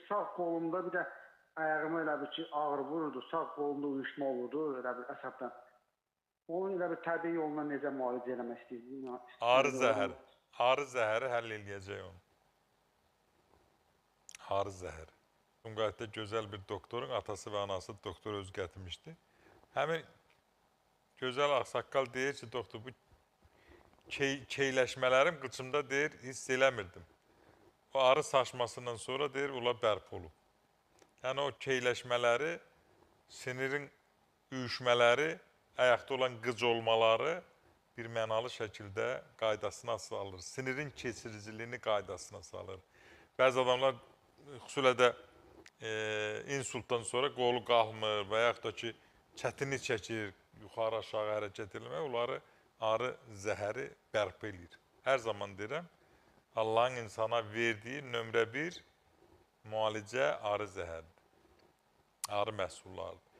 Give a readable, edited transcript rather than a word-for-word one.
sağ qolumda bir də ayağıma elə bir ki, ağrı vururdu, sağ qolumda uyuşma olurdu, elə bir əsəbdən. Onu elə bir təbii yolla necə müalicə eləmək istəyirdim? Arı zəhəri həll eləyəcək onu. Arı zəhəri. Sumqayıtda gözəl bir doktorun atası və anası doktor özü gətirmişdi. Həmin gözəl ağsaqqal deyir ki, doktor, bu keyləşmələrim qıçımda deyir, hiss eləmirdim. O arı saçmasından sonra deyir, ola bərp olub. Yəni o keyləşmələri, sinirin uyuşmələri, ayaqda olan qıc olmaları bir mənalı şəkildə qaydasına salır. Sinirin keçiriciliyini qaydasına salır. Bəzi adamlar xüsusilə də insultdan sonra qolu qalmır və yaxud da ki, çətinlik çəkir, yuxarı aşağı hərəkət etmək, onları arı zəhəri bərpa edir. Hər zaman deyirəm, Allahın insana verdiyi nömrə 1 müalicə arı zəhəridir, arı məhsullarıdır.